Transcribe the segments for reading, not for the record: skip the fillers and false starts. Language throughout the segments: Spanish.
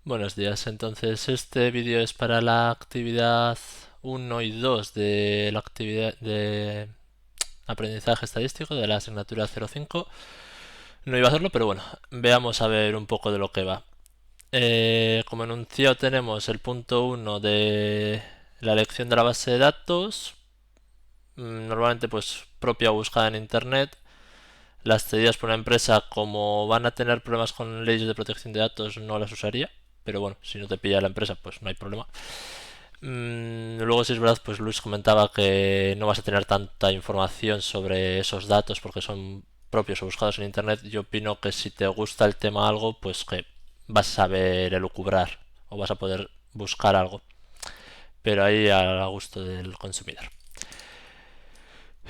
Buenos días, entonces este vídeo es para la actividad 1 y 2 de la actividad de aprendizaje estadístico de la asignatura 05. No iba a hacerlo, pero bueno, veamos a ver un poco de lo que va. Como enunciado tenemos el punto 1 de la elección de la base de datos, normalmente pues propia buscada en internet. Las cedidas por una empresa, como van a tener problemas con leyes de protección de datos, no las usaría, pero bueno, si no te pilla la empresa, pues no hay problema. Luego, si es verdad, pues Luis comentaba que no vas a tener tanta información sobre esos datos porque son propios o buscados en internet. Yo opino que si te gusta el tema algo, pues que vas a saber elucubrar o vas a poder buscar algo, pero ahí a gusto del consumidor.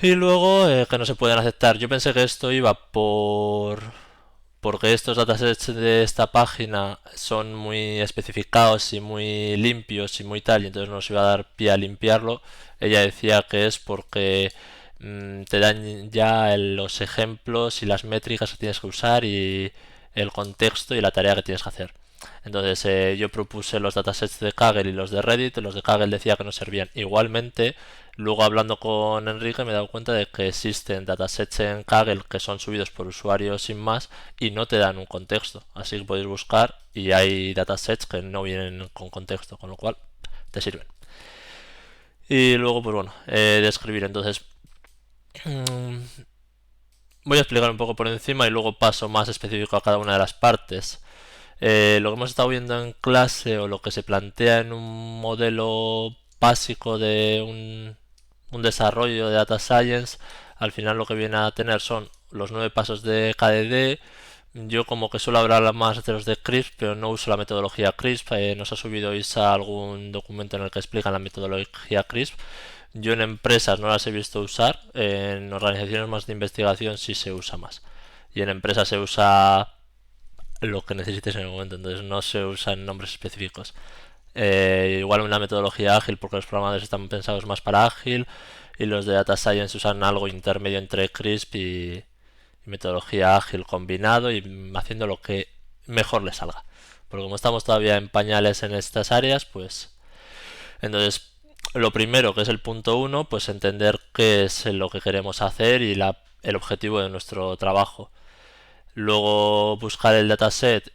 Y luego que no se pueden aceptar. Yo pensé que esto iba porque estos datasets de esta página son muy especificados y muy limpios y muy tal, y entonces nos iba a dar pie a limpiarlo. Ella decía que es porque te dan ya los ejemplos y las métricas que tienes que usar y el contexto y la tarea que tienes que hacer. Entonces yo propuse los datasets de Kaggle y los de Reddit. Los de Kaggle decía que no servían. Igualmente, luego hablando con Enrique me he dado cuenta de que existen datasets en Kaggle que son subidos por usuarios sin más y no te dan un contexto. Así que podéis buscar y hay datasets que no vienen con contexto, con lo cual te sirven. Y luego, pues bueno, describir. Entonces, voy a explicar un poco por encima y luego paso más específico a cada una de las partes. Lo que hemos estado viendo en clase o lo que se plantea en un modelo básico de un desarrollo de data science, al final lo que viene a tener son los 9 pasos de KDD. Yo como que suelo hablar más de los de CRISP, pero no uso la metodología CRISP. Nos ha subido Isa algún documento en el que explican la metodología CRISP. Yo en empresas no las he visto usar, en organizaciones más de investigación sí se usa más. Y en empresas se usa lo que necesites en el momento, entonces no se usan nombres específicos. Igual una metodología ágil porque los programadores están pensados más para ágil y los de data science usan algo intermedio entre CRISP y metodología ágil combinado y haciendo lo que mejor le salga. Porque como estamos todavía en pañales en estas áreas, pues entonces lo primero que es el punto uno, pues entender qué es lo que queremos hacer y el objetivo de nuestro trabajo. Luego buscar el dataset,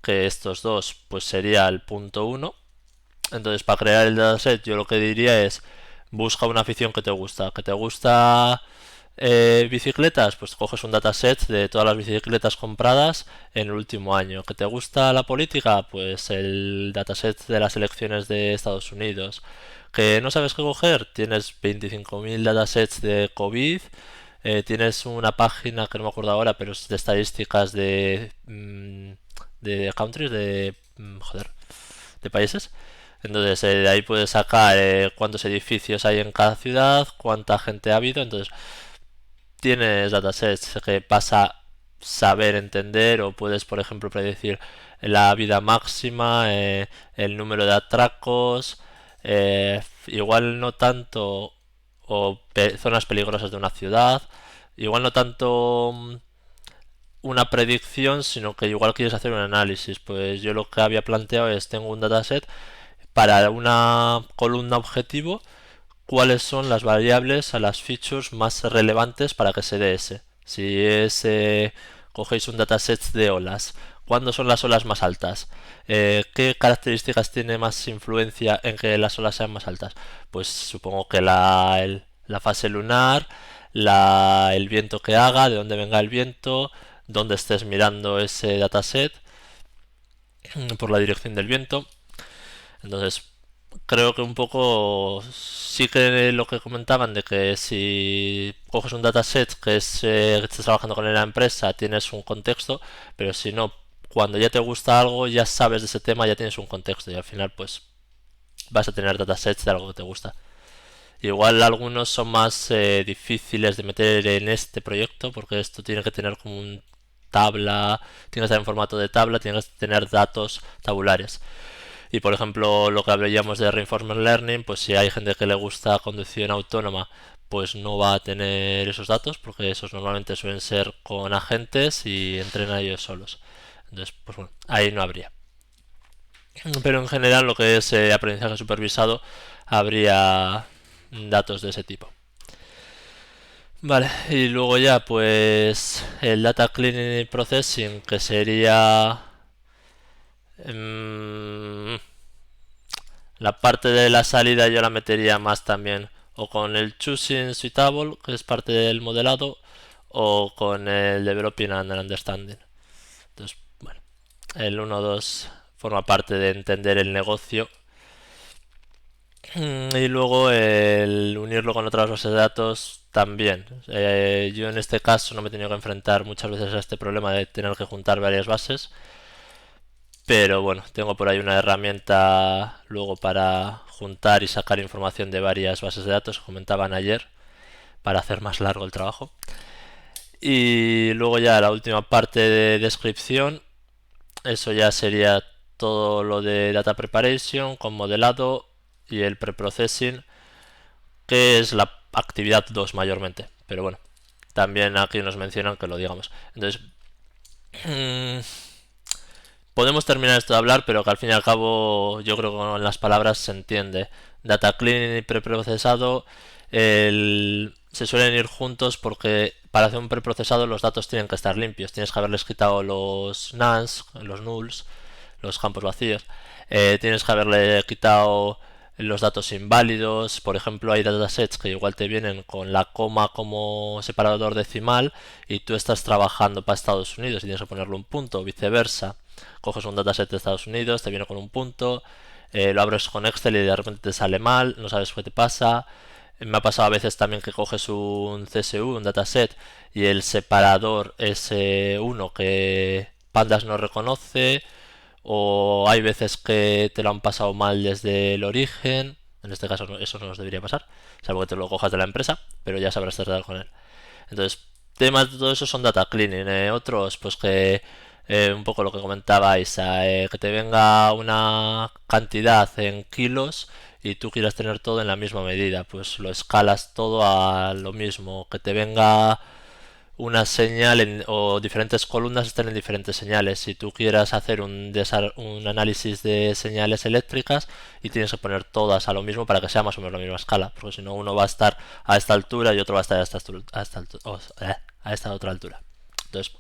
que estos dos pues sería el punto uno. Entonces para crear el dataset yo lo que diría es busca una afición que te gusta. ¿Que te gusta bicicletas? Pues coges un dataset de todas las bicicletas compradas en el último año. ¿Que te gusta la política? Pues el dataset de las elecciones de Estados Unidos. ¿Que no sabes qué coger? Tienes 25.000 datasets de COVID. Tienes una página que no me acuerdo ahora, pero es de estadísticas de countries, joder, de países. Entonces de ahí puedes sacar cuántos edificios hay en cada ciudad, cuánta gente ha habido. Entonces tienes datasets que vas a saber entender o puedes, por ejemplo, predecir la vida máxima, el número de atracos, igual no tanto, o zonas peligrosas de una ciudad, igual no tanto una predicción, sino que igual quieres hacer un análisis. Pues yo lo que había planteado es, tengo un dataset para una columna objetivo, cuáles son las variables a las features más relevantes para que se dé ese. Si es, cogéis un dataset de olas, ¿cuándo son las olas más altas? ¿Qué características tiene más influencia en que las olas sean más altas? Pues supongo que la fase lunar, el viento que haga, de dónde venga el viento, dónde estés mirando ese dataset, por la dirección del viento. Entonces, creo que un poco sí que lo que comentaban de que si coges un dataset que estás trabajando con la empresa tienes un contexto, pero si no, cuando ya te gusta algo, ya sabes de ese tema, ya tienes un contexto y al final pues vas a tener datasets de algo que te gusta. Igual algunos son más difíciles de meter en este proyecto porque esto tiene que tener como un tabla, tiene que estar en formato de tabla, tiene que tener datos tabulares. Y por ejemplo, lo que hablaríamos de Reinforcement Learning, pues si hay gente que le gusta conducción autónoma, pues no va a tener esos datos, porque esos normalmente suelen ser con agentes y entrenan ellos solos. Entonces, pues bueno, ahí no habría. Pero en general lo que es aprendizaje supervisado habría datos de ese tipo. Vale, y luego ya pues el data cleaning y processing, que sería la parte de la salida, yo la metería más también o con el choosing suitable, que es parte del modelado, o con el developing and understanding. Entonces, bueno, el 1-2 forma parte de entender el negocio. Y luego el unirlo con otras bases de datos también. Yo en este caso no me he tenido que enfrentar muchas veces a este problema de tener que juntar varias bases. Pero bueno, tengo por ahí una herramienta luego para juntar y sacar información de varias bases de datos que comentaban ayer para hacer más largo el trabajo. Y luego ya la última parte de descripción, eso ya sería todo lo de data preparation con modelado y el preprocessing, que es la actividad 2 mayormente. Pero bueno, también aquí nos mencionan que lo digamos. Entonces, podemos terminar esto de hablar, pero que al fin y al cabo yo creo que con las palabras se entiende. Data cleaning y preprocesado se suelen ir juntos porque para hacer un preprocesado los datos tienen que estar limpios. Tienes que haberles quitado los nulls, los nulls, los campos vacíos. Tienes que haberle quitado los datos inválidos. Por ejemplo, hay datasets que igual te vienen con la coma como separador decimal y tú estás trabajando para Estados Unidos y tienes que ponerle un punto, viceversa. Coges un dataset de Estados Unidos, te viene con un punto, lo abres con Excel y de repente te sale mal, no sabes qué te pasa. Me ha pasado a veces también que coges un CSV, un dataset, y el separador es uno que Pandas no reconoce, o hay veces que te lo han pasado mal desde el origen. En este caso eso no nos debería pasar, salvo que te lo cojas de la empresa, pero ya sabrás tratar con él. Entonces, temas de todo eso son data cleaning. Otros, pues que un poco lo que comentabais, que te venga una cantidad en kilos y tú quieras tener todo en la misma medida, pues lo escalas todo a lo mismo. Que te venga una señal o diferentes columnas estén en diferentes señales. Si tú quieras hacer un análisis de señales eléctricas y tienes que poner todas a lo mismo para que sea más o menos la misma escala, porque si no uno va a estar a esta altura y otro va a estar a esta otra altura. Entonces,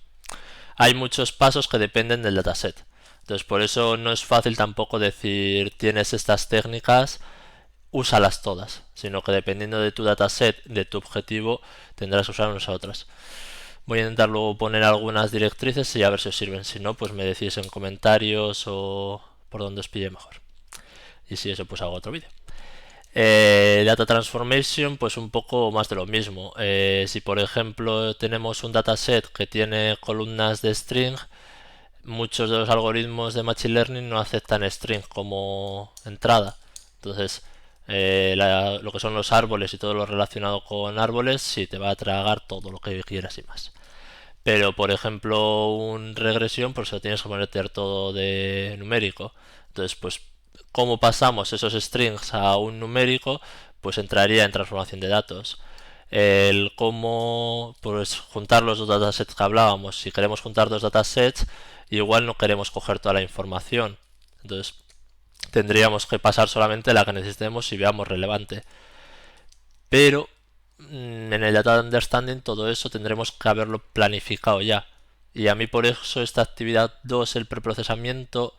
hay muchos pasos que dependen del dataset. Entonces, por eso no es fácil tampoco decir tienes estas técnicas, úsalas todas, sino que dependiendo de tu dataset, de tu objetivo, tendrás que usar unas a otras. Voy a intentar luego poner algunas directrices y a ver si os sirven. Si no, pues me decís en comentarios o por donde os pille mejor. Y si eso, pues hago otro vídeo. Data Transformation, pues un poco más de lo mismo. Si por ejemplo tenemos un dataset que tiene columnas de string, muchos de los algoritmos de Machine Learning no aceptan string como entrada. Entonces, lo que son los árboles y todo lo relacionado con árboles, sí te va a tragar todo lo que quieras y más. Pero, por ejemplo, un regresión, pues lo tienes que meter todo de numérico. Entonces, pues, ¿cómo pasamos esos strings a un numérico? Pues entraría en transformación de datos. El cómo, pues, juntar los dos datasets que hablábamos. Si queremos juntar dos datasets, igual no queremos coger toda la información. Entonces, tendríamos que pasar solamente la que necesitemos y veamos relevante. Pero en el Data Understanding todo eso tendremos que haberlo planificado ya. Y a mí por eso esta actividad 2, el preprocesamiento,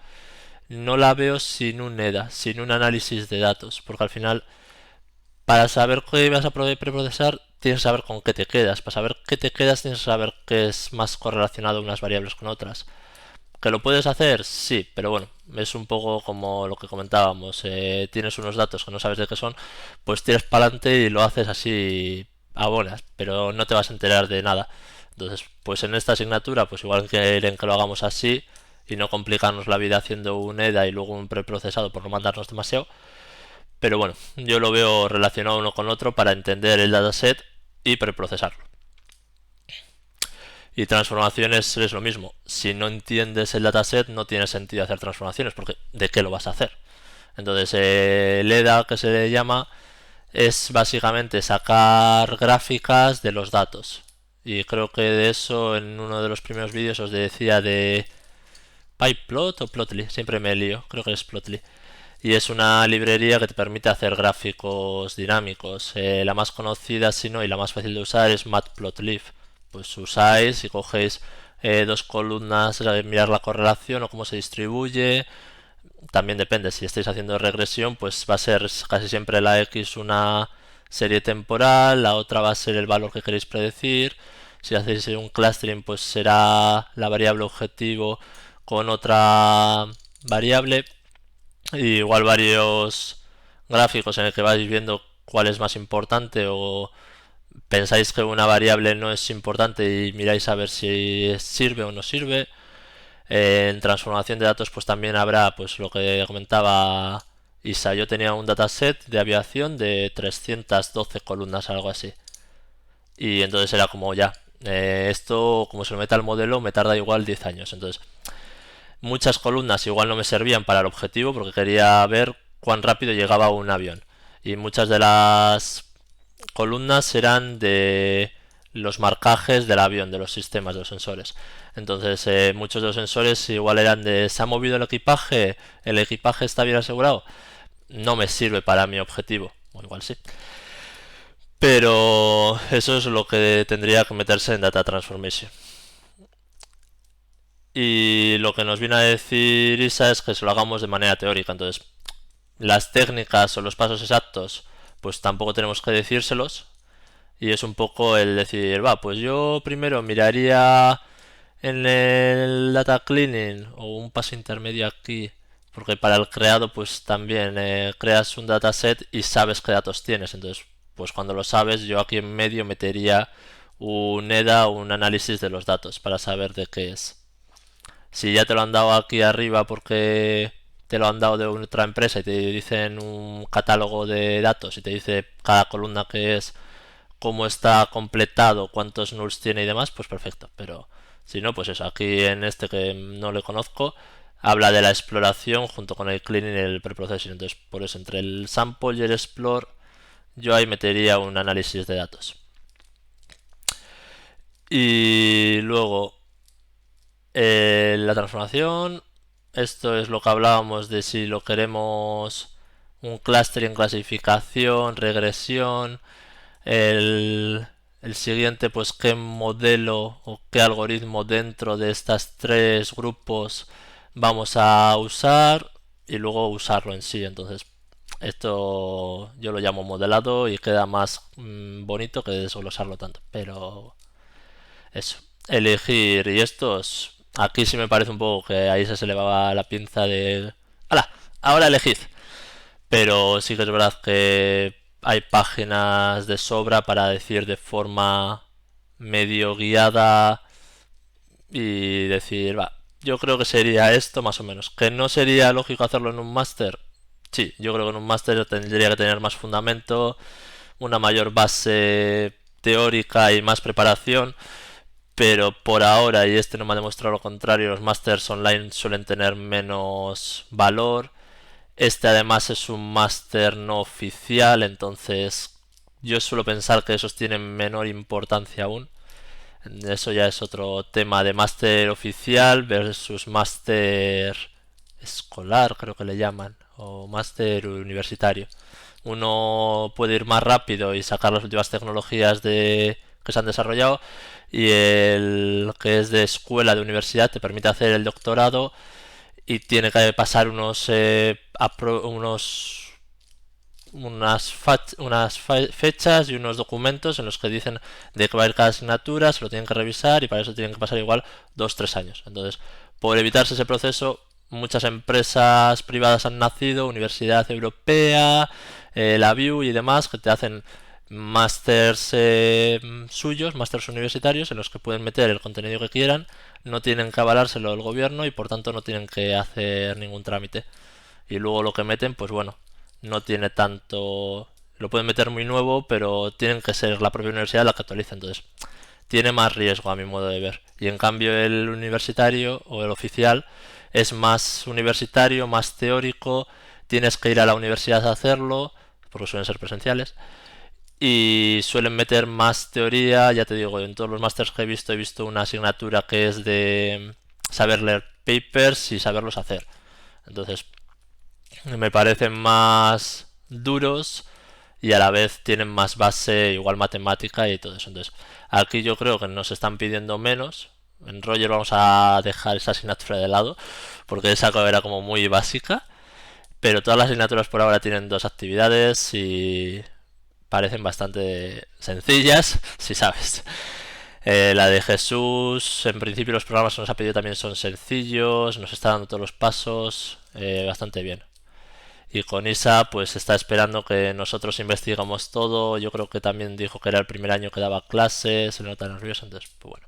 no la veo sin un EDA, sin un análisis de datos. Porque al final, para saber qué vas a preprocesar, tienes que saber con qué te quedas. Para saber qué te quedas, tienes que saber qué es más correlacionado unas variables con otras. ¿Que lo puedes hacer? Sí, pero bueno, es un poco como lo que comentábamos. Tienes unos datos que no sabes de qué son, pues tiras para adelante y lo haces así a bonas, pero no te vas a enterar de nada. Entonces, pues en esta asignatura, pues igual quieren que lo hagamos así y no complicarnos la vida haciendo un EDA y luego un preprocesado por no mandarnos demasiado. Pero bueno, yo lo veo relacionado uno con otro para entender el dataset y preprocesarlo. Y transformaciones es lo mismo. Si no entiendes el dataset, no tiene sentido hacer transformaciones, porque ¿de qué lo vas a hacer? Entonces, el EDA, que se le llama, es básicamente sacar gráficas de los datos. Y creo que de eso en uno de los primeros vídeos os decía de PyPlot o Plotly, siempre me lío, creo que es Plotly. Y es una librería que te permite hacer gráficos dinámicos. La más conocida, si no, y la más fácil de usar es Matplotlib. Pues usáis y cogéis dos columnas, mirar la correlación o cómo se distribuye. También depende, si estáis haciendo regresión, pues va a ser casi siempre la X una serie temporal, la otra va a ser el valor que queréis predecir. Si hacéis un clustering, pues será la variable objetivo con otra variable. Y igual varios gráficos en el que vais viendo cuál es más importante o pensáis que una variable no es importante y miráis a ver si sirve o no sirve. En transformación de datos pues también habrá pues lo que comentaba Isa. Yo tenía un dataset de aviación de 312 columnas, algo así. Y entonces era como ya, esto como se lo meta al modelo me tarda igual 10 años. Entonces muchas columnas igual no me servían para el objetivo porque quería ver cuán rápido llegaba un avión. Y muchas de las columnas eran de los marcajes del avión, de los sistemas, de los sensores. Entonces muchos de los sensores igual eran de ¿se ha movido el equipaje está bien asegurado? No me sirve para mi objetivo. O igual sí. Pero eso es lo que tendría que meterse en Data Transformation. Y lo que nos viene a decir Isa es que se lo hagamos de manera teórica. Entonces, las técnicas o los pasos exactos, pues tampoco tenemos que decírselos. Y es un poco el decir, va, pues yo primero miraría en el data cleaning o un paso intermedio aquí. Porque para el creado, pues también creas un dataset y sabes qué datos tienes. Entonces, pues cuando lo sabes, yo aquí en medio metería un EDA o un análisis de los datos para saber de qué es. Si ya te lo han dado aquí arriba porque te lo han dado de otra empresa y te dicen un catálogo de datos y te dice cada columna que es, cómo está completado, cuántos nulls tiene y demás, pues perfecto. Pero si no, pues eso, aquí en este que no le conozco, habla de la exploración junto con el cleaning y el preprocessing. Entonces, por eso, entre el sample y el explore, yo ahí metería un análisis de datos. Y luego, la transformación, esto es lo que hablábamos de si lo queremos un clustering, clasificación, regresión. El, el siguiente, pues qué modelo o qué algoritmo dentro de estas tres grupos vamos a usar y luego usarlo en sí. Entonces, esto yo lo llamo modelado y queda más bonito que desglosarlo tanto. Pero eso, elegir y estos, aquí sí me parece un poco que ahí se le va la pinza de... ¡Hala! Ahora elegid. Pero sí que es verdad que hay páginas de sobra para decir de forma medio guiada y decir, va, yo creo que sería esto más o menos. ¿Que no sería lógico hacerlo en un máster? Sí, yo creo que en un máster tendría que tener más fundamento, una mayor base teórica y más preparación, pero por ahora, y este no me ha demostrado lo contrario, los másters online suelen tener menos valor. Este además es un máster no oficial, entonces yo suelo pensar que esos tienen menor importancia aún. Eso ya es otro tema de máster oficial versus máster escolar, creo que le llaman, o máster universitario. Uno puede ir más rápido y sacar las últimas tecnologías que se han desarrollado, y el que es de escuela, de universidad, te permite hacer el doctorado y tiene que pasar unas fechas y unos documentos en los que dicen de qué va a ir cada asignatura, se lo tienen que revisar y para eso tienen que pasar igual 2 o 3 años. Entonces, por evitarse ese proceso, muchas empresas privadas han nacido, Universidad Europea, la VIU y demás, que te hacen másters suyos, másters universitarios, en los que pueden meter el contenido que quieran, no tienen que avalárselo el gobierno y por tanto no tienen que hacer ningún trámite. Y luego lo que meten, pues bueno, no tiene tanto... Lo pueden meter muy nuevo, pero tienen que ser la propia universidad la que actualice, entonces tiene más riesgo a mi modo de ver. Y en cambio el universitario o el oficial es más universitario, más teórico, tienes que ir a la universidad a hacerlo, porque suelen ser presenciales, y suelen meter más teoría. Ya te digo, en todos los másters que he visto una asignatura que es de saber leer papers y saberlos hacer. Entonces, me parecen más duros y a la vez tienen más base, igual matemática y todo eso. Entonces, aquí yo creo que nos están pidiendo menos. En Roger vamos a dejar esa asignatura de lado, porque esa era como muy básica. Pero todas las asignaturas por ahora tienen 2 actividades y parecen bastante sencillas, si sabes. La de Jesús, en principio los programas que nos ha pedido también son sencillos, nos está dando todos los pasos, bastante bien. Y con Isa pues está esperando que nosotros investigamos todo. Yo creo que también dijo que era el primer año que daba clases, se le nota nervioso, entonces pues bueno.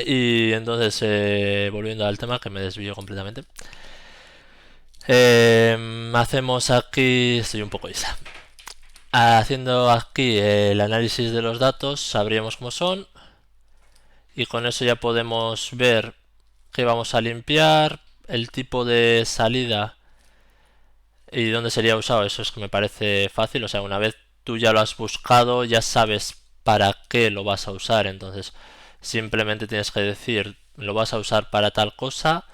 Y entonces, volviendo al tema, que me desvío completamente. Hacemos aquí, estoy un poco Isa. Haciendo aquí el análisis de los datos, sabríamos cómo son. Y con eso ya podemos ver qué vamos a limpiar, el tipo de salida y dónde sería usado. Eso es que me parece fácil. O sea, una vez tú ya lo has buscado, ya sabes para qué lo vas a usar. Entonces, simplemente tienes que decir, lo vas a usar para tal cosa.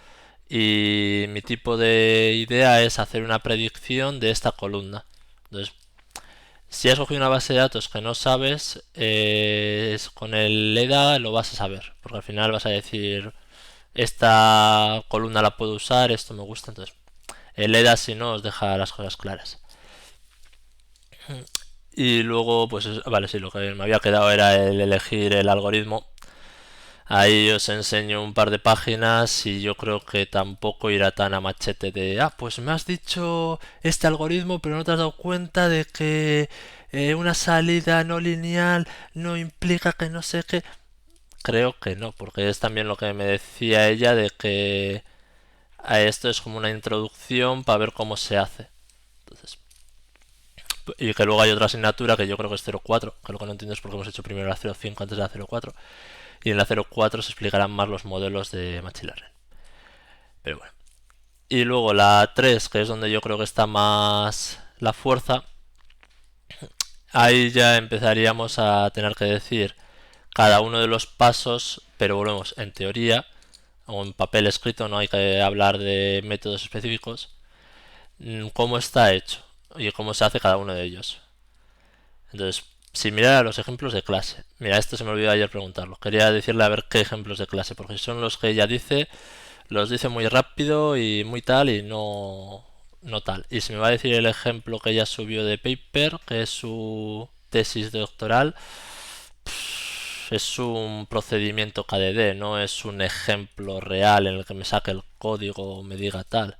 Y mi tipo de idea es hacer una predicción de esta columna. Entonces, si has cogido una base de datos que no sabes, con el EDA lo vas a saber. Porque al final vas a decir, esta columna la puedo usar, esto me gusta. Entonces, el EDA si no os deja las cosas claras. Y luego, pues vale, sí, lo que me había quedado era el elegir el algoritmo. Ahí os enseño un par de páginas y yo creo que tampoco irá tan a machete de, pues me has dicho este algoritmo, pero no te has dado cuenta de que una salida no lineal no implica que no sé qué. Creo que no, porque es también lo que me decía ella de que a esto es como una introducción para ver cómo se hace. Entonces, y que luego hay otra asignatura que yo creo que es 04, que lo que no entiendo es por qué hemos hecho primero la 05 antes de la 04. Y en la 04 se explicarán más los modelos de Machine Learning. Pero bueno. Y luego la 3, que es donde yo creo que está más la fuerza. Ahí ya empezaríamos a tener que decir cada uno de los pasos, pero volvemos, en teoría o en papel escrito, no hay que hablar de métodos específicos, cómo está hecho y cómo se hace cada uno de ellos. Entonces, si mirara los ejemplos de clase, mira, esto se me olvidó ayer preguntarlo, quería decirle a ver qué ejemplos de clase, porque son los que ella dice, los dice muy rápido y muy tal y no tal. Y si me va a decir el ejemplo que ella subió de paper, que es su tesis doctoral, es un procedimiento KDD, no es un ejemplo real en el que me saque el código o me diga tal.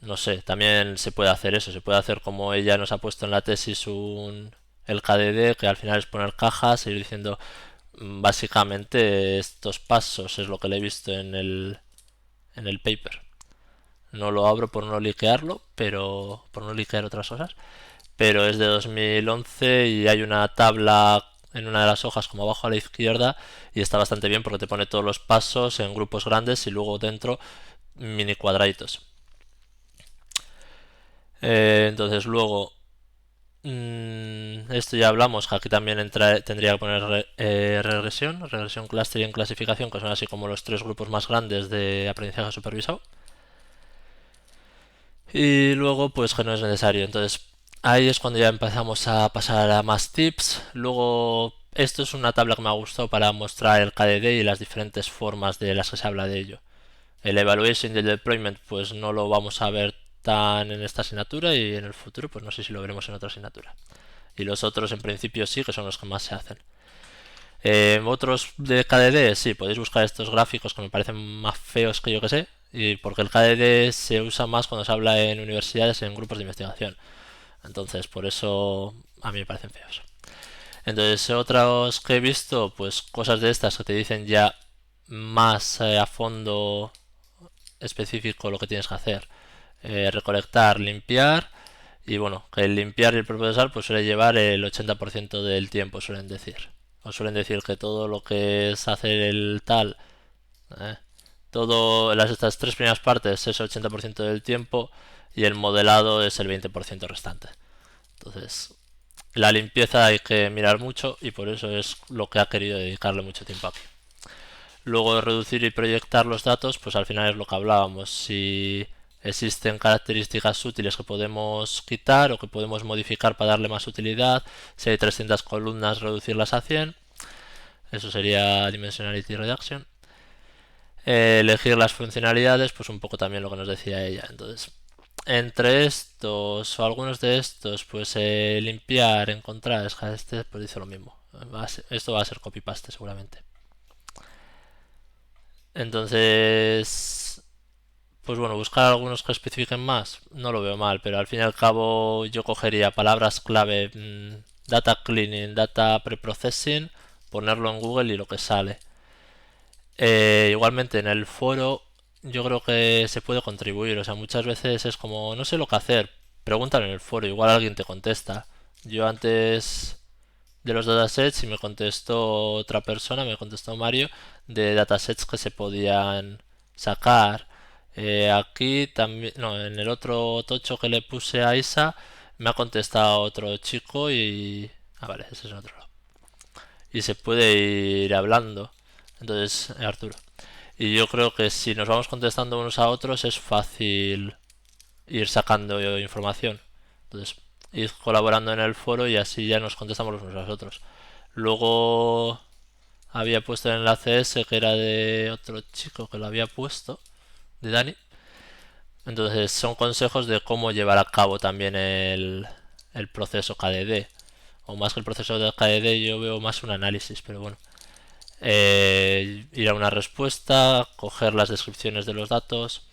No sé, también se puede hacer eso, se puede hacer como ella nos ha puesto en la tesis el KDD, que al final es poner cajas e ir diciendo básicamente estos pasos es lo que le he visto en el paper. No lo abro por no liquearlo, pero por no liquear otras cosas, pero es de 2011 y hay una tabla en una de las hojas como abajo a la izquierda y está bastante bien porque te pone todos los pasos en grupos grandes y luego dentro mini cuadraditos. Entonces luego esto ya hablamos, que aquí también tendría que poner regresión, cluster y clasificación, que son así como los 3 grupos más grandes de aprendizaje supervisado. Y luego pues que no es necesario. Entonces ahí es cuando ya empezamos a pasar a más tips. Luego esto es una tabla que me ha gustado para mostrar el KDD y las diferentes formas de las que se habla de ello. El evaluation y el deployment pues no lo vamos a ver tan en esta asignatura y en el futuro pues no sé si lo veremos en otra asignatura. Y los otros en principio sí, que son los que más se hacen. Otros de KDD, sí, podéis buscar estos gráficos que me parecen más feos que yo que sé, y porque el KDD se usa más cuando se habla en universidades, en grupos de investigación. Entonces, por eso a mí me parecen feos. Entonces, otros que he visto, pues cosas de estas que te dicen ya más a fondo específico lo que tienes que hacer. Recolectar, limpiar, y bueno, que el limpiar y el procesar pues suele llevar el 80% del tiempo, suelen decir. O suelen decir que todo lo que es hacer el tal, todo estas 3 primeras partes es el 80% del tiempo y el modelado es el 20% restante. Entonces, la limpieza hay que mirar mucho y por eso es lo que ha querido dedicarle mucho tiempo aquí. Luego de reducir y proyectar los datos, pues al final es lo que hablábamos. Si existen características útiles que podemos quitar o que podemos modificar para darle más utilidad, si hay 300 columnas, reducirlas a 100. Eso sería Dimensionality Reduction. Elegir las funcionalidades, pues un poco también lo que nos decía ella. Entonces, entre estos o algunos de estos, pues limpiar, encontrar, este, pues dice lo mismo. Esto va a ser copy-paste seguramente. Entonces, pues bueno, buscar algunos que especifiquen más, no lo veo mal, pero al fin y al cabo yo cogería palabras clave, data cleaning, data preprocessing, ponerlo en Google y lo que sale. Igualmente en el foro yo creo que se puede contribuir, o sea, muchas veces es como, no sé lo que hacer, pregúntalo en el foro, igual alguien te contesta. Yo antes de los datasets y me contestó otra persona, me contestó Mario, de datasets que se podían sacar. Aquí también, no, en el otro tocho que le puse a Isa, me ha contestado otro chico y... Ah, vale, ese es en otro lado. Y se puede ir hablando. Entonces, Arturo. Y yo creo que si nos vamos contestando unos a otros es fácil ir sacando información. Entonces, ir colaborando en el foro y así ya nos contestamos los unos a los otros. Luego había puesto el enlace ese que era de otro chico que lo había puesto, de Dani. Entonces son consejos de cómo llevar a cabo también el proceso KDD. O más que el proceso de KDD yo veo más un análisis, pero bueno. Ir a una respuesta, coger las descripciones de los datos.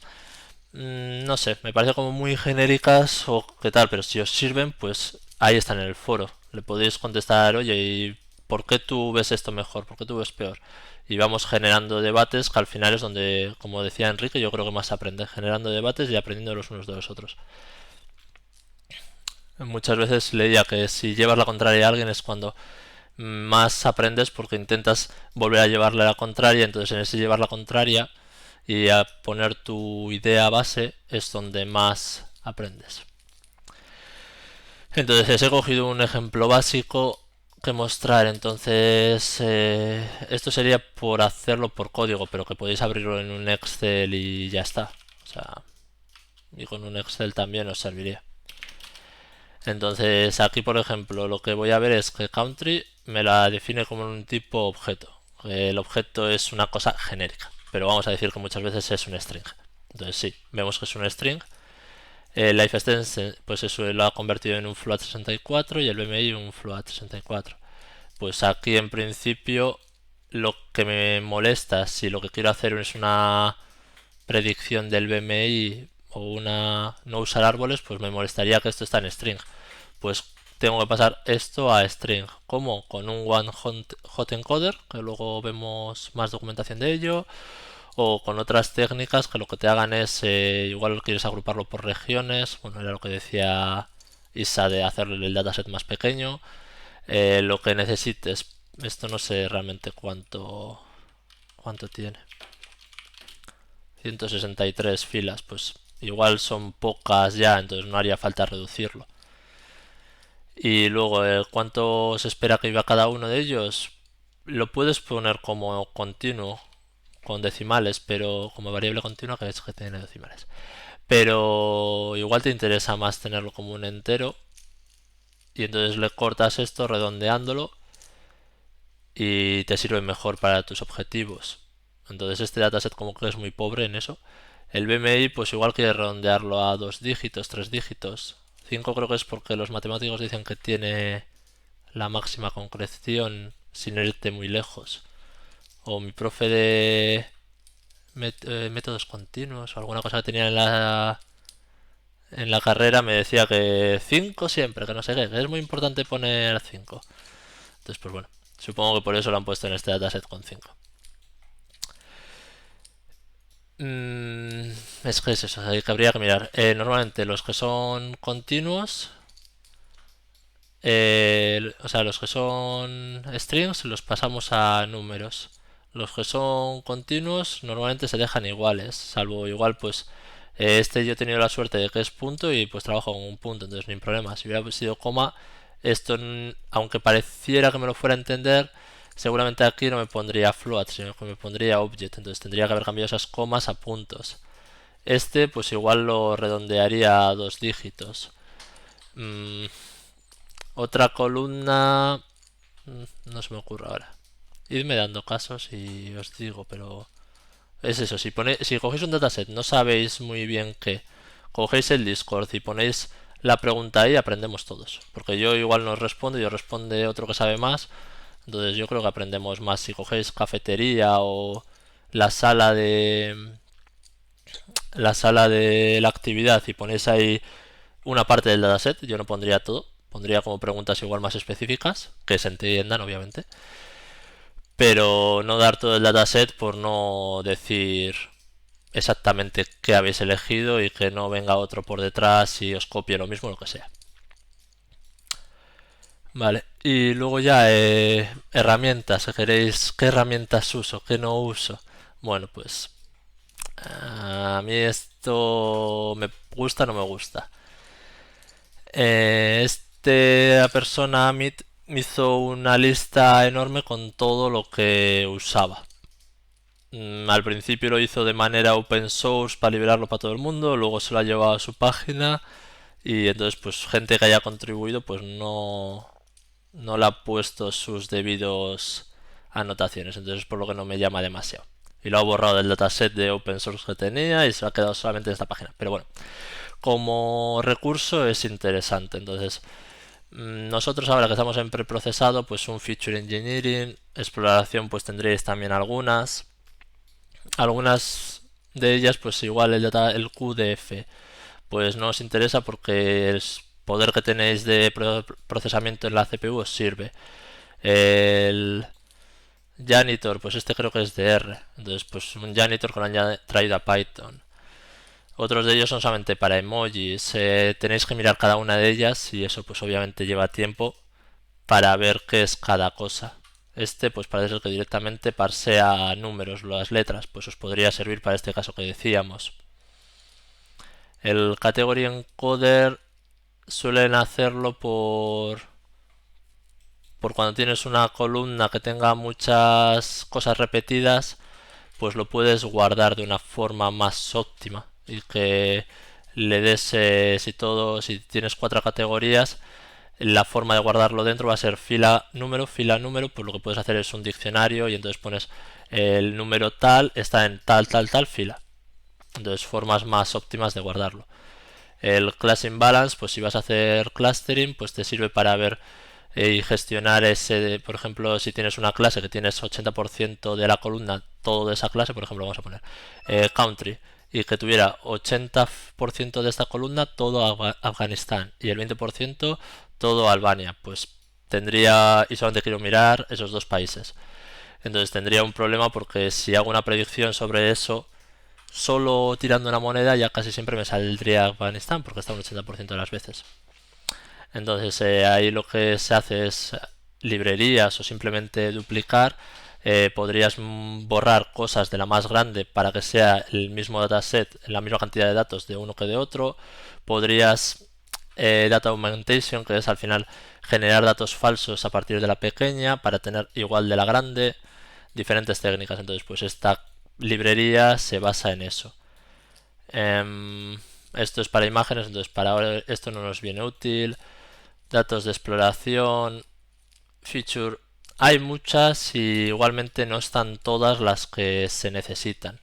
No sé, me parece como muy genéricas o qué tal, pero si os sirven, pues ahí están en el foro. Le podéis contestar, oye, ¿y por qué tú ves esto mejor? ¿Por qué tú ves peor? Y vamos generando debates que al final es donde, como decía Enrique, yo creo que más se aprende, generando debates y aprendiendo los unos de los otros. Muchas veces leía que si llevas la contraria a alguien es cuando más aprendes porque intentas volver a llevarle la contraria, entonces en ese llevar la contraria y a poner tu idea base es donde más aprendes. Entonces he cogido un ejemplo básico que mostrar, entonces esto sería por hacerlo por código, pero que podéis abrirlo en un Excel y ya está. O sea, y con un Excel también os serviría. Entonces aquí por ejemplo lo que voy a ver es que country me la define como un tipo objeto. El objeto es una cosa genérica, pero vamos a decir que muchas veces es un string. Entonces sí, vemos que es un string. El life extension pues eso lo ha convertido en un float64 y el BMI un float64. Pues aquí en principio lo que me molesta si lo que quiero hacer es una predicción del BMI o una no usar árboles, pues me molestaría que esto está en string. Pues tengo que pasar esto a string. ¿Cómo? Con un one hot encoder, que luego vemos más documentación de ello, o con otras técnicas que lo que te hagan es, igual quieres agruparlo por regiones, bueno, era lo que decía Isa de hacerle el dataset más pequeño, lo que necesites. Esto no sé realmente cuánto tiene. 163 filas, pues igual son pocas ya, entonces no haría falta reducirlo. Y luego, cuánto se espera que iba cada uno de ellos, lo puedes poner como continuo con decimales, pero como variable continua que es que tiene decimales. Pero igual te interesa más tenerlo como un entero y entonces le cortas esto redondeándolo y te sirve mejor para tus objetivos. Entonces este dataset como que es muy pobre en eso. El BMI pues igual quiere redondearlo a 2 dígitos, 3 dígitos. 5 creo que es porque los matemáticos dicen que tiene la máxima concreción sin irte muy lejos. O mi profe de métodos continuos o alguna cosa que tenía en la carrera me decía que 5 siempre, que no sé qué, que es muy importante poner 5. Entonces pues bueno, supongo que por eso lo han puesto en este dataset con 5. Es que es eso, hay que habría que mirar. Normalmente los que son continuos, o sea, los que son strings los pasamos a números. Los que son continuos normalmente se dejan iguales, salvo igual pues este yo he tenido la suerte de que es punto y pues trabajo con un punto, entonces sin problema. Si hubiera sido coma, esto aunque pareciera que me lo fuera a entender, seguramente aquí no me pondría float, sino que me pondría object, entonces tendría que haber cambiado esas comas a puntos. Este pues igual lo redondearía a 2 dígitos. Mm, otra columna... no se me ocurre ahora. Idme dando casos y os digo, pero... Es eso, si cogéis un dataset, no sabéis muy bien qué, cogéis el Discord y ponéis la pregunta ahí, aprendemos todos. Porque yo igual no respondo, yo responde otro que sabe más. Entonces yo creo que aprendemos más si cogéis cafetería o la sala de la sala de la actividad y ponéis ahí una parte del dataset. Yo no pondría todo, pondría como preguntas igual más específicas, que se entiendan obviamente, pero no dar todo el dataset por no decir exactamente qué habéis elegido y que no venga otro por detrás y os copie lo mismo, lo que sea. Vale, y luego ya herramientas, si queréis, ¿qué herramientas uso, qué no uso? Bueno, pues a mí esto me gusta, no me gusta. Esta persona, Amit, me hizo una lista enorme con todo lo que usaba. Al principio lo hizo de manera open source para liberarlo para todo el mundo, luego se lo ha llevado a su página y entonces pues gente que haya contribuido pues no le ha puesto sus debidos anotaciones, entonces por lo que no me llama demasiado. Y lo ha borrado del dataset de open source que tenía y se ha quedado solamente en esta página. Pero bueno, como recurso es interesante. Entonces, nosotros ahora que estamos en preprocesado, pues un feature engineering, exploración, pues tendréis también algunas. Algunas de ellas, pues igual el QDF, pues no os interesa porque el poder que tenéis de procesamiento en la CPU os sirve. El Janitor, pues este creo que es de R. Entonces, pues un Janitor con traído a Python. Otros de ellos son solamente para emojis. Tenéis que mirar cada una de ellas y eso pues obviamente lleva tiempo para ver qué es cada cosa. Este pues parece ser que directamente parsea números, las letras, pues os podría servir para este caso que decíamos. El Category Encoder suelen hacerlo por cuando tienes una columna que tenga muchas cosas repetidas, pues lo puedes guardar de una forma más óptima y que le des si tienes 4 categorías, la forma de guardarlo dentro va a ser fila número, pues lo que puedes hacer es un diccionario y entonces pones el número tal está en tal tal tal fila. Entonces formas más óptimas de guardarlo. El class imbalance, pues si vas a hacer clustering, pues te sirve para ver y gestionar ese, por ejemplo, si tienes una clase que tienes 80% de la columna, todo de esa clase, por ejemplo, vamos a poner country, y que tuviera 80% de esta columna todo Afganistán y el 20% todo Albania, pues tendría, y solamente quiero mirar esos 2 países. Entonces tendría un problema porque si hago una predicción sobre eso, solo tirando una moneda ya casi siempre me saldría Afganistán porque está un 80% de las veces. Entonces ahí lo que se hace es librerías o simplemente duplicar. Podrías borrar cosas de la más grande para que sea el mismo dataset, la misma cantidad de datos de uno que de otro. Podrías data augmentation, que es al final generar datos falsos a partir de la pequeña para tener igual de la grande. Diferentes técnicas. Entonces pues esta librería se basa en eso. Esto es para imágenes, entonces para ahora esto no nos viene útil. Datos de exploración, feature, hay muchas y igualmente no están todas las que se necesitan.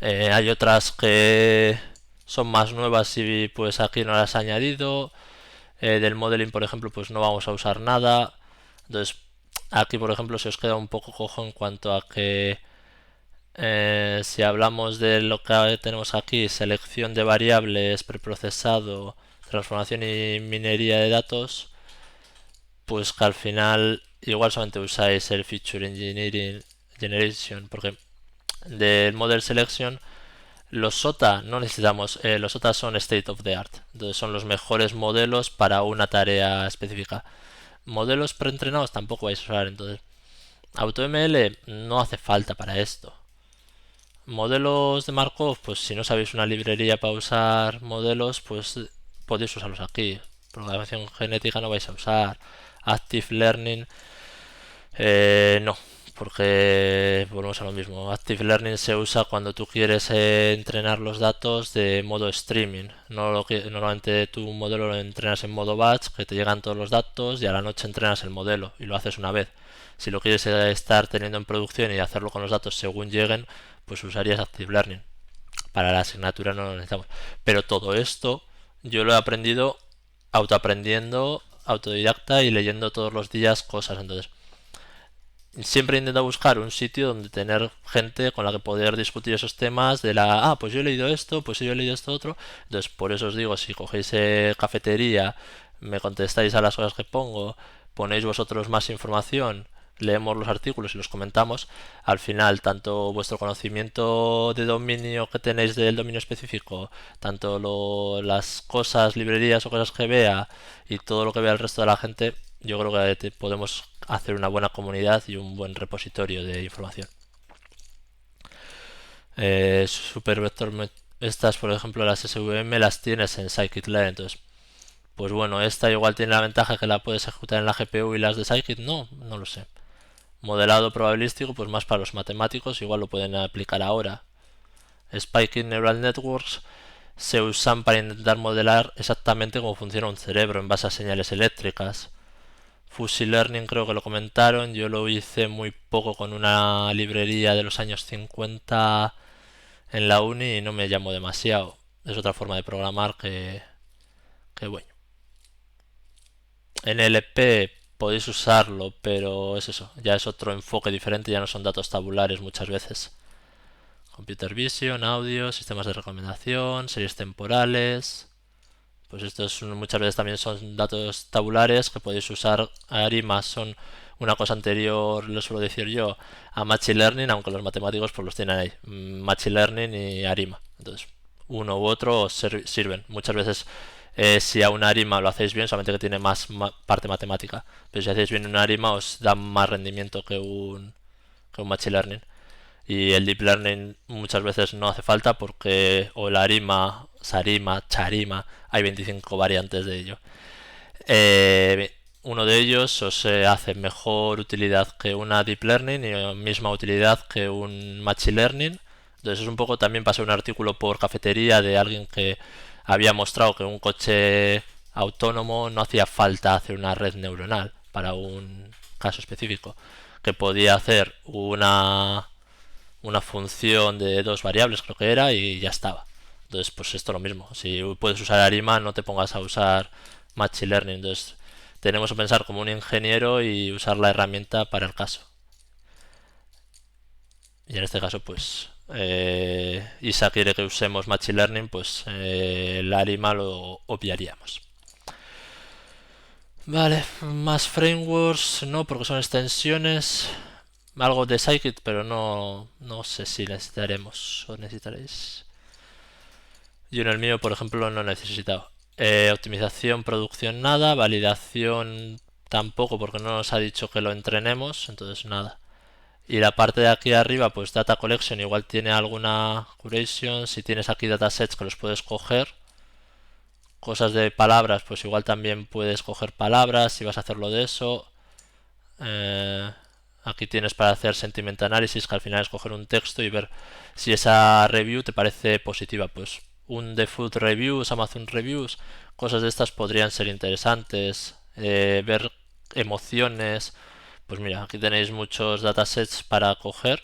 Hay otras que son más nuevas y pues aquí no las he añadido. Del modeling, por ejemplo, pues no vamos a usar nada. Entonces, aquí, por ejemplo, se os queda un poco cojo en cuanto a que si hablamos de lo que tenemos aquí, selección de variables, preprocesado, transformación y minería de datos, pues que al final igual solamente usáis el Feature Engineering Generation, porque del Model Selection los SOTA no necesitamos, los SOTA son State of the Art, entonces son los mejores modelos para una tarea específica. Modelos preentrenados tampoco vais a usar, entonces AutoML no hace falta para esto. Modelos de Markov, pues si no sabéis una librería para usar modelos, pues podéis usarlos aquí. Programación genética no vais a usar. Active Learning No, porque volvemos a lo mismo. Active Learning se usa cuando tú quieres entrenar los datos de modo streaming. No lo que, normalmente tu modelo lo entrenas en modo batch, que te llegan todos los datos y a la noche entrenas el modelo y lo haces una vez. Si lo quieres estar teniendo en producción y hacerlo con los datos según lleguen, pues usarías Active Learning. Para la asignatura no lo necesitamos. Pero todo esto yo lo he aprendido autoaprendiendo, autodidacta y leyendo todos los días cosas. Entonces, siempre intento buscar un sitio donde tener gente con la que poder discutir esos temas de pues yo he leído esto, pues yo he leído esto otro. Entonces, por eso os digo, si cogéis cafetería, me contestáis a las cosas que pongo, ponéis vosotros más información, leemos los artículos y los comentamos, al final tanto vuestro conocimiento de dominio que tenéis del dominio específico, tanto las cosas, librerías o cosas que vea y todo lo que vea el resto de la gente, yo creo que podemos hacer una buena comunidad y un buen repositorio de información. Supervector, estas por ejemplo las SVM las tienes en scikit-learn, entonces pues bueno, esta igual tiene la ventaja que la puedes ejecutar en la GPU y las de Scikit no lo sé. Modelado probabilístico, pues más para los matemáticos, igual lo pueden aplicar ahora. Spiking Neural Networks se usan para intentar modelar exactamente cómo funciona un cerebro en base a señales eléctricas. Fuzzy Learning creo que lo comentaron, yo lo hice muy poco con una librería de los años 50 en la uni y no me llamó demasiado. Es otra forma de programar que bueno. En LP podéis usarlo, pero es eso, ya es otro enfoque diferente, ya no son datos tabulares muchas veces. Computer Vision, audio, sistemas de recomendación, series temporales. Pues estos muchas veces también son datos tabulares que podéis usar. ARIMA son una cosa anterior, lo suelo decir yo, a Machine Learning, aunque los matemáticos pues los tienen ahí. Machine Learning y ARIMA. Entonces, uno u otro os sirven. Muchas veces si a una ARIMA lo hacéis bien, solamente que tiene más parte matemática. Pero si hacéis bien una ARIMA os da más rendimiento que un Machine Learning. Y el Deep Learning muchas veces no hace falta porque o la ARIMA, SARIMA, CHARIMA, hay 25 variantes de ello. Uno de ellos os hace mejor utilidad que una Deep Learning y misma utilidad que un Machine Learning. Entonces es un poco, también pasé un artículo por cafetería de alguien que había mostrado que un coche autónomo no hacía falta hacer una red neuronal para un caso específico, que podía hacer una función de dos variables creo que era y ya estaba. Entonces pues esto es lo mismo, si puedes usar ARIMA no te pongas a usar Machine Learning. Entonces tenemos que pensar como un ingeniero y usar la herramienta para el caso. Y en este caso pues ISA quiere que usemos Machine Learning, pues el ARIMA lo obviaríamos. Vale, más frameworks no, porque son extensiones. Algo de Scikit, pero no sé si necesitaremos o necesitaréis. Yo en el mío, por ejemplo, no he necesitado. Optimización, producción, nada. Validación tampoco, porque no nos ha dicho que lo entrenemos, entonces nada. Y la parte de aquí arriba, pues Data Collection, igual tiene alguna curation. Si tienes aquí datasets que los puedes coger. Cosas de palabras, pues igual también puedes coger palabras si vas a hacerlo de eso. Aquí tienes para hacer sentiment analysis, que al final es coger un texto y ver si esa review te parece positiva. Pues un The Food Reviews, Amazon Reviews, cosas de estas podrían ser interesantes. Ver emociones. Pues mira, aquí tenéis muchos datasets para coger.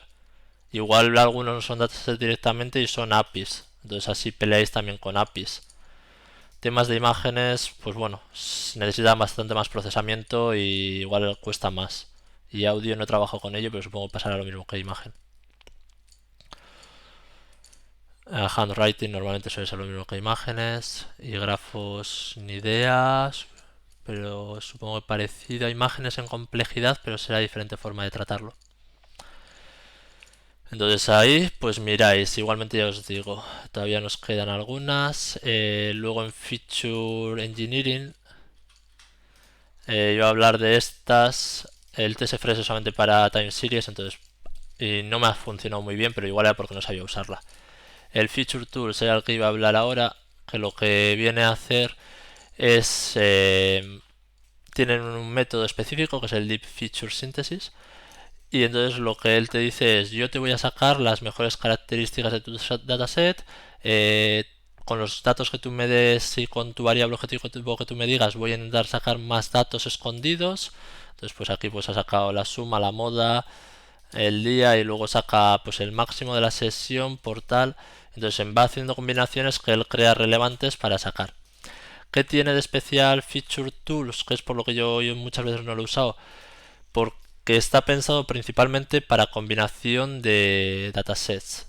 Igual algunos no son datasets directamente y son APIs. Entonces así peleáis también con APIs. Temas de imágenes, pues bueno, necesitan bastante más procesamiento y igual cuesta más. Y audio no trabajo con ello, pero supongo que pasará lo mismo que imagen. Handwriting normalmente suele ser lo mismo que imágenes. Y grafos ni ideas, pero supongo que parecido a imágenes en complejidad, pero será diferente forma de tratarlo. Entonces ahí, pues miráis, igualmente ya os digo, todavía nos quedan algunas. Luego en Feature Engineering, yo voy a hablar de estas. El TSFRS es solamente para Time Series, entonces y no me ha funcionado muy bien, pero igual era porque no sabía usarla. El Feature Tools era el que iba a hablar ahora, que lo que viene a hacer es tienen un método específico que es el Deep Feature Synthesis. Y entonces lo que él te dice es, yo te voy a sacar las mejores características de tu dataset, eh, con los datos que tú me des y con tu variable objetivo que tú me digas, voy a intentar sacar más datos escondidos. Entonces pues aquí pues ha sacado la suma, la moda, el día y luego saca pues el máximo de la sesión por tal. Entonces va haciendo combinaciones que él crea relevantes para sacar. ¿Qué tiene de especial Feature Tools? Que es por lo que yo muchas veces no lo he usado. Porque está pensado principalmente para combinación de datasets.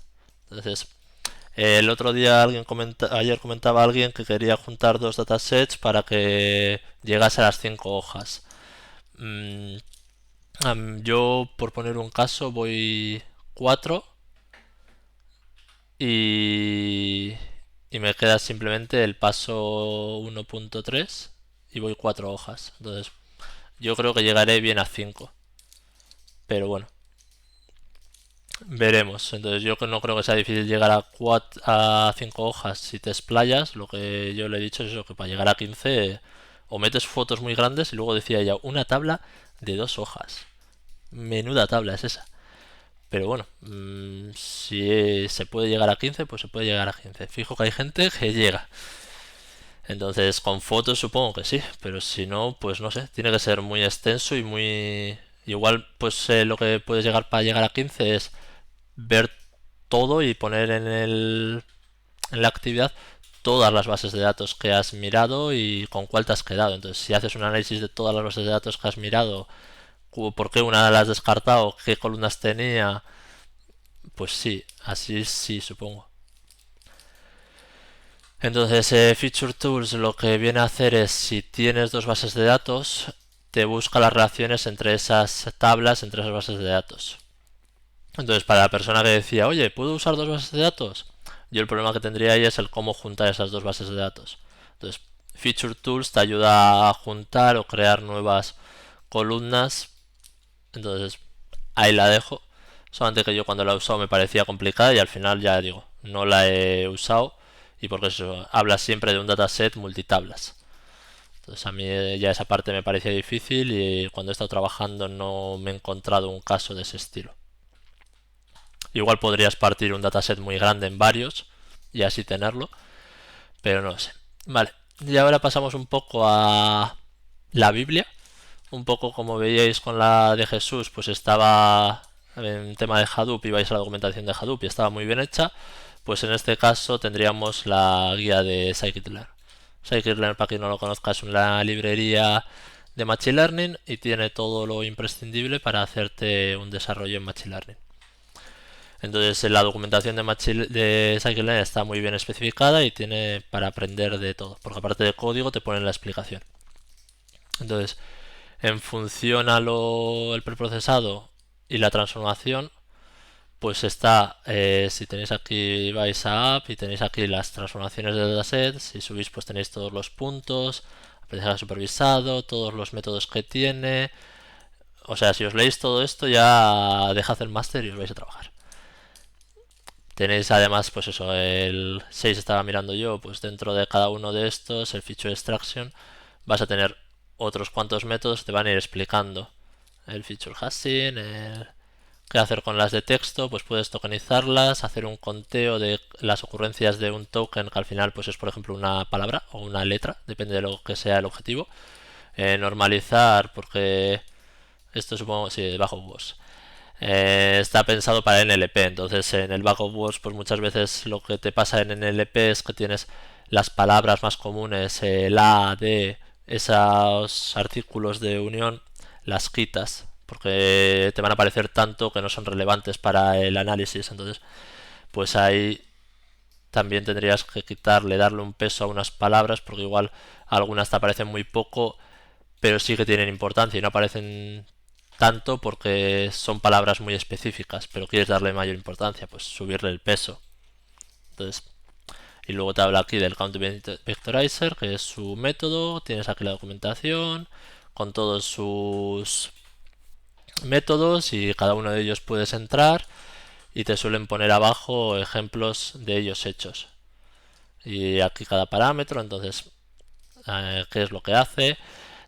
Entonces, el otro día ayer comentaba alguien que quería juntar dos datasets para que llegase a las 5 hojas. Mm, yo, por poner un caso, voy 4 y, y me queda simplemente el paso 1.3 y voy 4 hojas. Entonces, yo creo que llegaré bien a 5. Pero bueno, veremos. Entonces yo no creo que sea difícil llegar a 5 hojas si te explayas. Lo que yo le he dicho es eso, que para llegar a 15 o metes fotos muy grandes y luego decía ella una tabla de 2 hojas. Menuda tabla es esa. Pero bueno, si se puede llegar a 15 pues se puede llegar a 15. Fijo que hay gente que llega. Entonces con fotos supongo que sí, pero si no, pues no sé. Tiene que ser muy extenso y muy... Igual pues lo que puedes llegar para llegar a 15 es ver todo y poner en la actividad todas las bases de datos que has mirado y con cuál te has quedado. Entonces, si haces un análisis de todas las bases de datos que has mirado, por qué una la has descartado, qué columnas tenía, pues sí, así sí, supongo. Entonces, Feature Tools lo que viene a hacer es, si tienes dos bases de datos, te busca las relaciones entre esas tablas, entre esas bases de datos. Entonces, para la persona que decía, oye, ¿puedo usar dos bases de datos? Yo el problema que tendría ahí es el cómo juntar esas dos bases de datos. Entonces, Feature Tools te ayuda a juntar o crear nuevas columnas. Entonces, ahí la dejo. Solamente que yo cuando la he usado me parecía complicada y al final ya digo, no la he usado. Y porque eso, habla siempre de un dataset multitablas. Entonces a mí ya esa parte me parecía difícil y cuando he estado trabajando no me he encontrado un caso de ese estilo. Igual podrías partir un dataset muy grande en varios y así tenerlo, pero no lo sé. Vale, y ahora pasamos un poco a la Biblia. Un poco como veíais con la de Jesús, pues estaba en tema de Hadoop, ibais a la documentación de Hadoop y estaba muy bien hecha. Pues en este caso tendríamos la guía de Scikit-learn. Scikit-learn, para quien no lo conozca, es una librería de Machine Learning y tiene todo lo imprescindible para hacerte un desarrollo en Machine Learning. Entonces la documentación de Scikit-learn está muy bien especificada y tiene para aprender de todo, porque aparte de código te ponen la explicación. Entonces, en función a el preprocesado y la transformación, pues está, si tenéis aquí, vais a app y tenéis aquí las transformaciones de dataset, si subís pues tenéis todos los puntos, aprendizaje supervisado, todos los métodos que tiene. O sea, si os leéis todo esto ya dejad el máster y os vais a trabajar. Tenéis además, pues eso, el 6 estaba mirando yo, pues dentro de cada uno de estos, el feature extraction, vas a tener otros cuantos métodos que te van a ir explicando. El feature hashing, qué hacer con las de texto, pues puedes tokenizarlas, hacer un conteo de las ocurrencias de un token que al final pues es por ejemplo una palabra o una letra, depende de lo que sea el objetivo. Normalizar, porque esto supongo, sí, de bajo words. Está pensado para NLP, entonces en el backup words pues muchas veces lo que te pasa en NLP es que tienes las palabras más comunes, la, de, esos artículos de unión, las quitas, porque te van a parecer tanto que no son relevantes para el análisis, entonces pues ahí también tendrías que quitarle, darle un peso a unas palabras, porque igual algunas te aparecen muy poco, pero sí que tienen importancia y no aparecen tanto porque son palabras muy específicas, pero quieres darle mayor importancia, pues subirle el peso. Entonces, y luego te habla aquí del Count Vectorizer, que es su método, tienes aquí la documentación con todos sus métodos y cada uno de ellos puedes entrar y te suelen poner abajo ejemplos de ellos hechos. Y aquí cada parámetro, entonces, qué es lo que hace.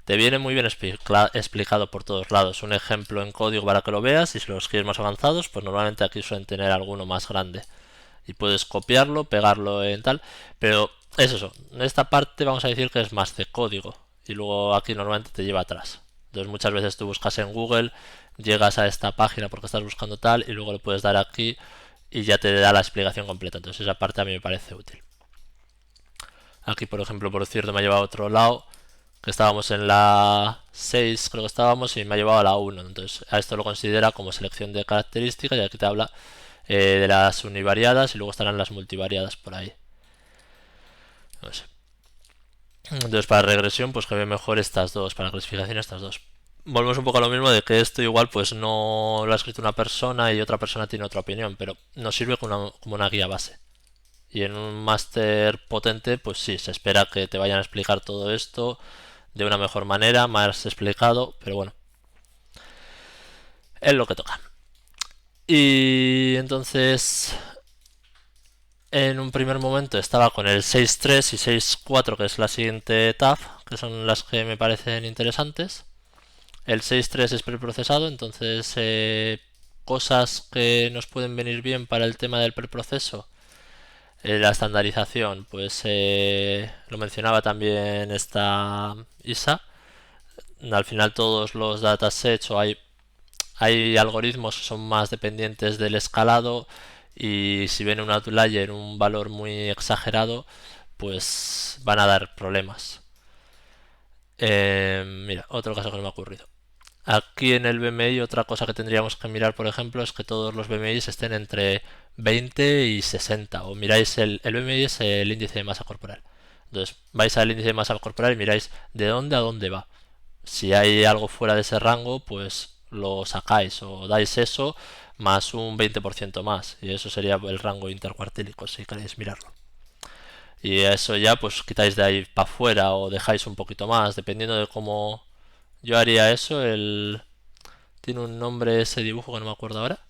te viene muy bien explicado por todos lados. Un ejemplo en código para que lo veas, y si los quieres más avanzados, pues normalmente aquí suelen tener alguno más grande. Y puedes copiarlo, pegarlo en tal. Pero es eso. Esta parte vamos a decir que es más de código. Y luego aquí normalmente te lleva atrás. Entonces muchas veces tú buscas en Google, llegas a esta página porque estás buscando tal, y luego le puedes dar aquí y ya te da la explicación completa. Entonces esa parte a mí me parece útil. Aquí, por ejemplo, por cierto, me ha llevado a otro lado, que estábamos en la 6, creo que estábamos, y me ha llevado a la 1. Entonces a esto lo considera como selección de características, y aquí te habla de las univariadas, y luego estarán las multivariadas por ahí. No sé. Entonces para regresión, pues que ve mejor estas dos, para clasificación estas dos. Volvemos un poco a lo mismo de que esto igual pues no lo ha escrito una persona y otra persona tiene otra opinión, pero nos sirve como una guía base. Y en un máster potente, pues sí, se espera que te vayan a explicar todo esto de una mejor manera, más explicado, pero bueno, es lo que toca. Y entonces, en un primer momento estaba con el 6.3 y 6.4, que es la siguiente tab, que son las que me parecen interesantes. El 6.3 es preprocesado, entonces cosas que nos pueden venir bien para el tema del preproceso. La estandarización, pues lo mencionaba también esta ISA. Al final todos los datasets o hay algoritmos que son más dependientes del escalado, y si ven un outlier, un valor muy exagerado, pues van a dar problemas. Mira, otro caso que no me ha ocurrido. Aquí en el BMI otra cosa que tendríamos que mirar, por ejemplo, es que todos los BMIs estén entre 20 y 60. O miráis, el BMI es el índice de masa corporal. Entonces vais al índice de masa corporal y miráis de dónde a dónde va. Si hay algo fuera de ese rango, pues lo sacáis o dais eso más un 20% más. Y eso sería el rango intercuartílico, si queréis mirarlo. Y eso ya pues quitáis de ahí para afuera o dejáis un poquito más, dependiendo de cómo yo haría eso. Tiene un nombre ese dibujo que no me acuerdo ahora.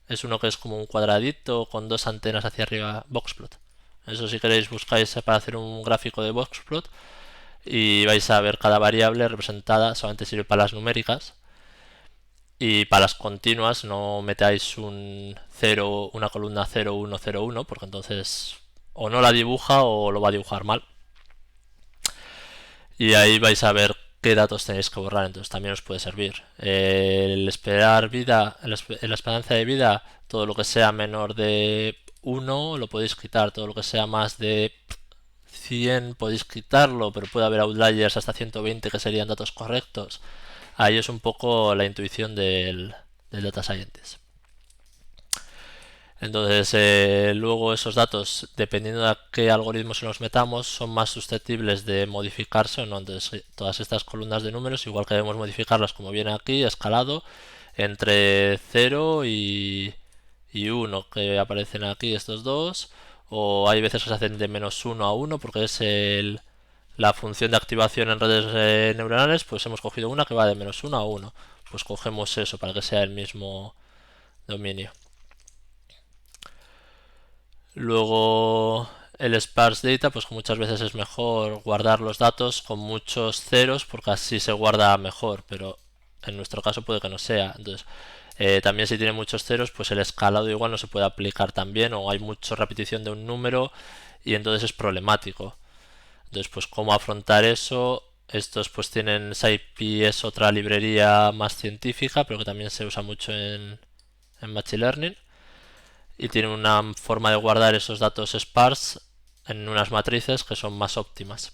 Es uno que es como un cuadradito con dos antenas hacia arriba, boxplot. Eso si queréis buscáis para hacer un gráfico de boxplot y vais a ver cada variable representada, solamente sirve para las numéricas. Y para las continuas no metáis un 0, una columna 0, 1, 0, 1, porque entonces o no la dibuja o lo va a dibujar mal. Y ahí vais a ver qué datos tenéis que borrar, entonces también os puede servir. El esperar vida, la esperanza de vida, todo lo que sea menor de 1 lo podéis quitar, todo lo que sea más de 100 podéis quitarlo, pero puede haber outliers hasta 120 que serían datos correctos. Ahí es un poco la intuición del data scientist. Entonces, luego esos datos, dependiendo de a qué algoritmo se los metamos, son más susceptibles de modificarse o no. Entonces, todas estas columnas de números, igual que debemos modificarlas como viene aquí, escalado, entre 0 y 1, que aparecen aquí estos dos, o hay veces que se hacen de -1 a 1, porque es la función de activación en redes neuronales, pues hemos cogido una que va de -1 a 1. Pues cogemos eso para que sea el mismo dominio. Luego el sparse data, pues muchas veces es mejor guardar los datos con muchos ceros porque así se guarda mejor, pero en nuestro caso puede que no sea. Entonces, también si tiene muchos ceros, pues el escalado igual no se puede aplicar tan bien, o hay mucha repetición de un número y entonces es problemático. Entonces, pues cómo afrontar eso. Estos pues tienen SciPy, es otra librería más científica, pero que también se usa mucho en Machine Learning, y tiene una forma de guardar esos datos sparse en unas matrices que son más óptimas.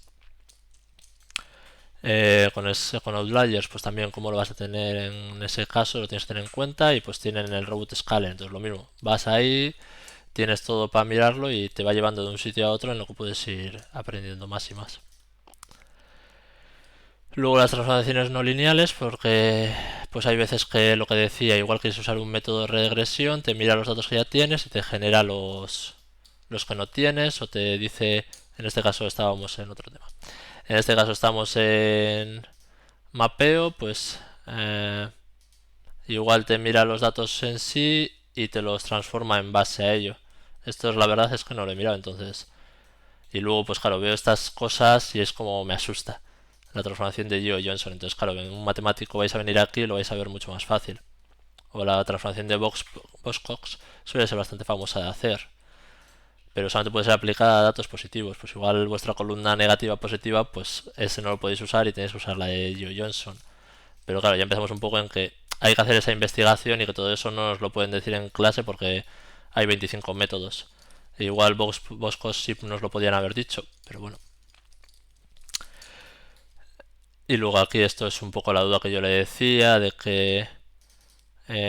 Con outliers, pues también como lo vas a tener en ese caso, lo tienes que tener en cuenta, y pues tienen el robot scaler, entonces lo mismo, vas ahí, tienes todo para mirarlo y te va llevando de un sitio a otro en lo que puedes ir aprendiendo más y más. Luego las transformaciones no lineales, porque pues hay veces que lo que decía, igual quieres usar un método de regresión, te mira los datos que ya tienes y te genera los que no tienes, o te dice, en este caso estábamos en otro tema. En este caso estamos en mapeo, pues igual te mira los datos en sí y te los transforma en base a ello. Esto es la verdad es que no lo he mirado, entonces. Y luego pues claro, veo estas cosas y es como me asusta. la transformación de Joule-Johnson. Entonces, claro, en un matemático vais a venir aquí y lo vais a ver mucho más fácil. O la transformación de Box-Cox suele ser bastante famosa de hacer, pero solamente puede ser aplicada a datos positivos. Pues igual vuestra columna negativa positiva, pues ese no lo podéis usar y tenéis que usar la de Joule-Johnson. Pero claro, ya empezamos un poco en que hay que hacer esa investigación y que todo eso no nos lo pueden decir en clase porque hay 25 métodos. E igual Box-Cox sí nos lo podían haber dicho, pero bueno. Y luego aquí esto es un poco la duda que yo le decía de que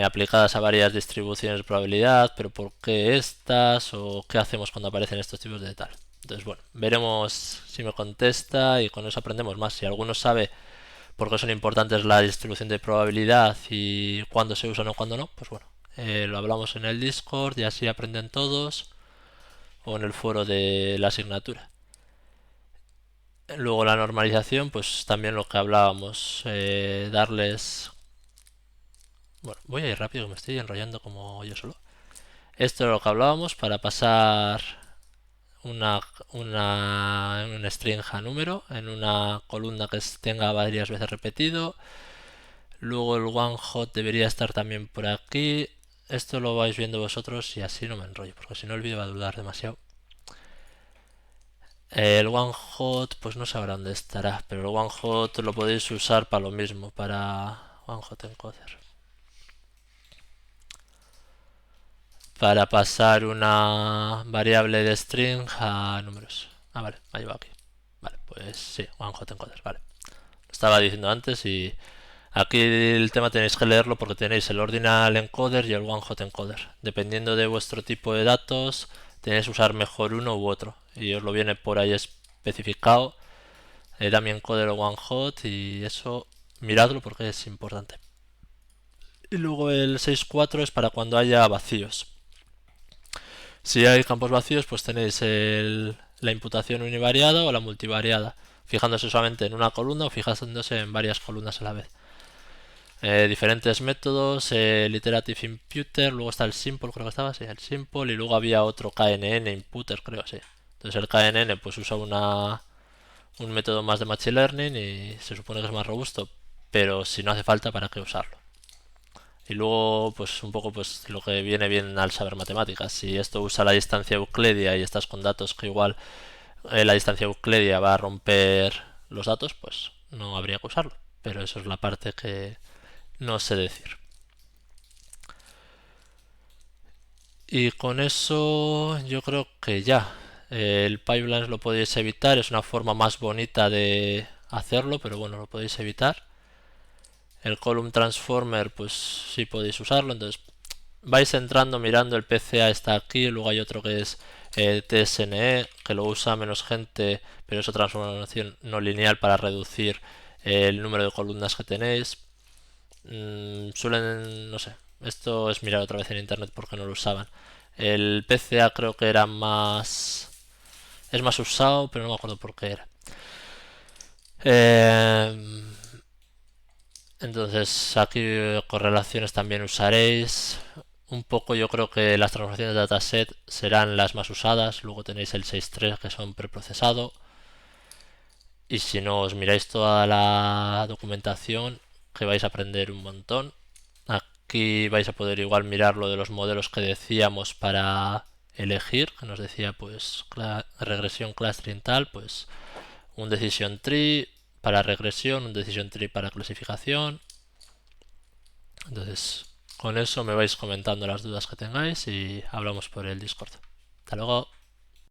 aplicadas a varias distribuciones de probabilidad, pero ¿por qué estas? ¿O qué hacemos cuando aparecen estos tipos de tal? Entonces, bueno, veremos si me contesta y con eso aprendemos más. Si alguno sabe por qué son importantes la distribución de probabilidad y cuándo se usan o cuándo no, pues bueno, lo hablamos en el Discord y así aprenden todos o en el foro de la asignatura. Luego la normalización, pues también lo que hablábamos, darles... Bueno, voy a ir rápido que me estoy enrollando como yo solo. Esto es lo que hablábamos para pasar un string a número en una columna que tenga varias veces repetido. Luego el one hot debería estar también por aquí. Esto lo vais viendo vosotros y así no me enrollo, porque si no el vídeo va a durar demasiado. El one hot, pues no sabrá dónde estará, pero el one hot lo podéis usar para lo mismo, para one hot encoder. Para pasar una variable de string a números. Ah, vale, me ha llevado aquí. Vale, pues sí, one hot encoder, vale. Lo estaba diciendo antes y aquí el tema tenéis que leerlo porque tenéis el ordinal encoder y el one hot encoder. Dependiendo de vuestro tipo de datos, tenéis que usar mejor uno u otro. Y os lo viene por ahí especificado. Dummy encoder o one hot y eso miradlo porque es importante. Y luego el 6.4 es para cuando haya vacíos. Si hay campos vacíos, pues tenéis la imputación univariada o la multivariada, fijándose solamente en una columna o fijándose en varias columnas a la vez. Diferentes métodos, el iterative imputer, luego está el simple, creo que estaba, sí, el simple, y luego había otro KNN imputer, creo, sí. Entonces el KNN pues usa un método más de machine learning y se supone que es más robusto, pero si no hace falta, ¿para qué usarlo? Y luego, pues un poco pues lo que viene bien al saber matemáticas. Si esto usa la distancia euclidia y estás con datos que igual la distancia euclidia va a romper los datos, pues no habría que usarlo. Pero eso es la parte que no sé decir. Y con eso yo creo que ya. El pipeline lo podéis evitar, es una forma más bonita de hacerlo, pero bueno, lo podéis evitar. El column transformer, pues sí podéis usarlo, entonces vais entrando mirando el PCA está aquí, luego hay otro que es TSNE, que lo usa menos gente, pero es otra transformación no lineal para reducir el número de columnas que tenéis. Suelen, no sé, esto es mirar otra vez en internet porque no lo usaban. El PCA creo que era más... es más usado, pero no me acuerdo por qué era. Entonces aquí correlaciones también usaréis. Un poco yo creo que las transformaciones de dataset serán las más usadas. Luego tenéis el 6.3 que son preprocesado. Y si no os miráis toda la documentación, que vais a aprender un montón. Aquí vais a poder igual mirar lo de los modelos que decíamos para elegir, que nos decía pues regresión clustering tal, pues un decision tree para regresión, un decision tree para clasificación. Entonces, con eso me vais comentando las dudas que tengáis y hablamos por el Discord. Hasta luego.